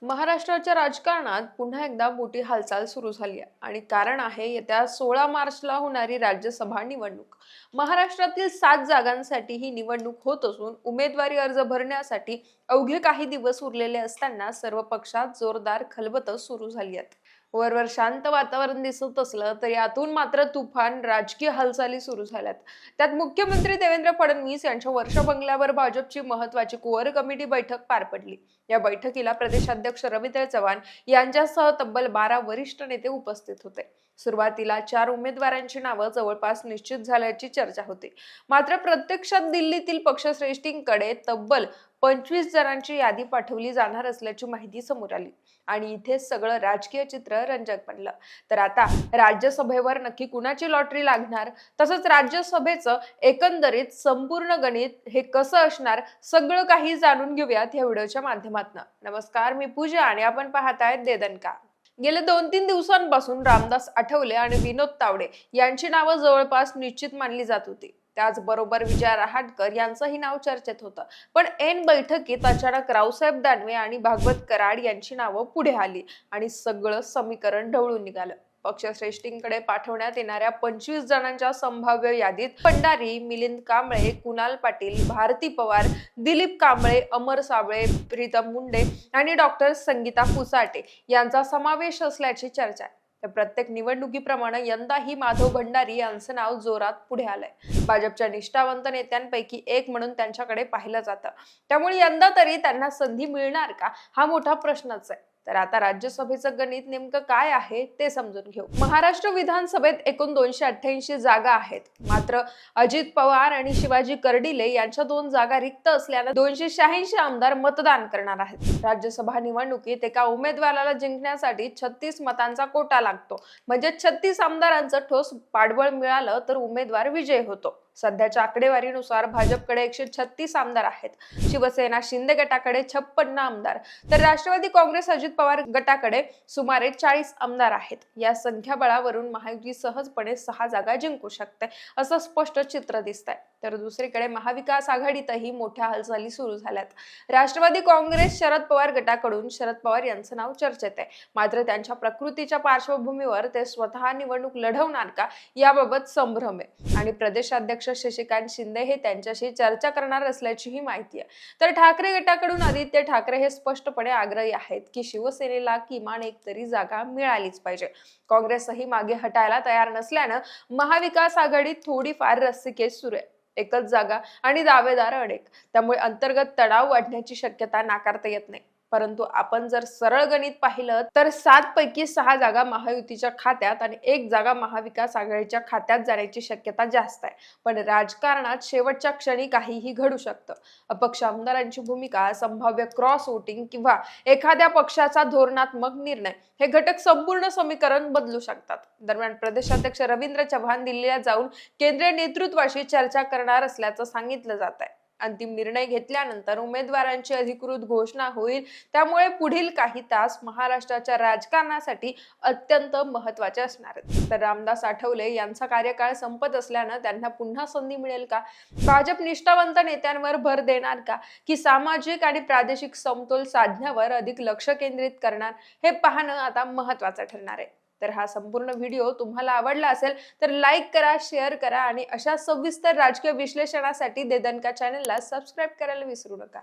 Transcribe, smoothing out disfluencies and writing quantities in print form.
महाराष्ट्राच्या राजकारणात पुन्हा एकदा मोठी हालचाल सुरू झाली आहे आणि कारण आहे येत्या 16 मार्चला होणारी राज्यसभा निवडणूक। महाराष्ट्रातील 7 जागांसाठी ही निवडणूक होत असून उमेदवारी अर्ज भरण्यासाठी अवघे काही दिवस उरलेले असताना सर्व पक्षात जोरदार खलबतं सुरू झाली आहेत। वरवर शांत वातावरण दिसत असलं तरी आतून मात्र तुफान राजकीय हालचाली सुरू झाल्यात। त्यात मुख्यमंत्री देवेंद्र फडणवीस यांच्या वर्षा बंगल्यावर भाजपची महत्त्वाची कोअर कमिटी बैठक पार पडली। या बैठकीला प्रदेशाध्यक्ष रवींद्र चव्हाण यांच्यासह तब्बल 12 वरिष्ठ नेते उपस्थित होते। सुरुवातीला 4 उमेदवारांची नावं जवळपास निश्चित झाल्याची चर्चा होती, मात्र प्रत्यक्षात दिल्लीतील पक्षश्रेष्ठींकडे तब्बल 25 जणांची यादी पाठवली जाणार असल्याची माहिती समोर आली आणि इथे सगळं राजकीय चित्र रंजक बनलं। तर आता राज्यसभेवर नक्की कुणाची लॉटरी लागणार, तसंच राज्यसभेचं एकंदरीत संपूर्ण गणित हे कसं असणार, सगळं काही जाणून घेऊयात या व्हिडिओच्या माध्यमातून। नमस्कार, मी पूजा आणि आपण पाहताय देदनका। गेल्या 2-3 दिवसांपासून रामदास आठवले आणि विनोद तावडे यांची नावं जवळपास निश्चित मानली जात होती। त्याचबरोबर विजय रहाटकर यांचंही नाव चर्चेत होतं, पण ऐन बैठकीत अचानक रावसाहेब दानवे आणि भागवत कराड यांची नावं पुढे आली आणि सगळं समीकरण ढवळून निघालं। पक्षश्रेष्ठींकडे पाठवण्यात येणाऱ्या 25 जणांच्या संभाव्य यादीत भंडारी, मिलिंद कांबळे, कुणाल पाटील, भारती पवार, दिलीप कांबळे, अमर साबळे, प्रीतम मुंडे आणि डॉक्टर संगीता पुसाटे यांचा समावेश असल्याची चर्चा आहे। तर प्रत्येक निवडणुकीप्रमाणे यंदाही माधव भंडारी यांचं नाव जोरात पुढे आलंय। भाजपच्या निष्ठावंत नेत्यांपैकी एक म्हणून त्यांच्याकडे पाहिलं जातं, त्यामुळे यंदा तरी त्यांना संधी मिळणार का हा मोठा प्रश्नच आहे। तर आता राज्यसभेचं गणित नेमकं काय आहे ते समजून घेऊ। महाराष्ट्र विधानसभेत एकूण 288 जागा आहेत, मात्र अजित पवार आणि शिवाजी कर्डिले यांच्या 2 जागा रिक्त असल्यानं 286 आमदार मतदान करणार आहेत। राज्यसभा निवडणुकीत एका उमेदवाराला जिंकण्यासाठी 36 मतांचा कोटा लागतो, म्हणजे 36 आमदारांचं ठोस पाठबळ मिळालं तर उमेदवार विजयी होतो। सध्याच्या आकडेवारीनुसार भाजपकडे 136 आमदार आहेत, शिवसेना शिंदे गटाकडे 56 आमदार, तर राष्ट्रवादी काँग्रेस अजित पवार गटाकडे सुमारे 40 आमदार आहेत। या संख्याबळावरून महायुती सहजपणे 6 जागा जिंकू शकते असं स्पष्ट चित्र दिसतंय। तर दुसरीकडे महाविकास आघाडीतही मोठ्या हालचाली सुरू झाल्यात। राष्ट्रवादी काँग्रेस शरद पवार गटाकडून शरद पवार यांचं नाव चर्चेत आहे, मात्र त्यांच्या प्रकृतीच्या पार्श्वभूमीवर ते स्वतः निवडणूक लढवणार का याबाबत संभ्रम आहे आणि प्रदेशाध्यक्ष शशिकांत शिंदे हे त्यांच्याशी चर्चा करणार असल्याचीही माहिती आहे। तर ठाकरे गटाकडून आदित्य ठाकरे हे स्पष्टपणे आग्रही आहेत की शिवसेनेला किमान एक तरी जागा मिळालीच पाहिजे। काँग्रेसही मागे हटायला तयार नसल्यानं महाविकास आघाडीत थोडीफार रस्सीखेच सुरू आहे। एकच जागा आणि दावेदार अनेक, त्यामुळे अंतर्गत तणाव वाढण्याची शक्यता नाकारता येत नाही। परंतु आपण जर सरळ गणित पाहिलं तर 7 पैकी 6 जागा महायुतीच्या खात्यात आणि 1 जागा महाविकास आघाडीच्या खात्यात जाण्याची शक्यता जास्त आहे। पण राजकारणात शेवटच्या क्षणी काहीही घडू शकतं। अपक्ष आमदारांची भूमिका, संभाव्य क्रॉस वोटिंग किंवा एखाद्या पक्षाचा धोरणात्मक निर्णय हे घटक संपूर्ण समीकरण बदलू शकतात। दरम्यान प्रदेशाध्यक्ष रवींद्र चव्हाण दिल्लीला जाऊन केंद्रीय नेतृत्वाशी चर्चा करणार असल्याचं सांगितलं जात आहे। अंतिम निर्णय घेतल्यानंतर उमेदवारांची अधिकृत घोषणा होईल, त्यामुळे पुढील काही तास महाराष्ट्राच्या राजकारणासाठी अत्यंत महत्त्वाचे असणार आहेत। तर रामदास आठवले यांचा कार्यकाळ संपत असल्यानं त्यांना पुन्हा संधी मिळेल का? भाजप निष्ठावंत नेत्यांवर भर देणार का, की सामाजिक आणि प्रादेशिक समतोल साधण्यावर अधिक लक्ष केंद्रित करणार, हे पाहणं आता महत्त्वाचं ठरणार आहे। तर हा संपूर्ण व्हिडिओ तुम्हाला आवडला असेल तर लाईक करा, शेअर करा आणि अशा सविस्तर राजकीय विश्लेषणासाठी देदनका चॅनलला सबस्क्राईब करायला विसरू नका।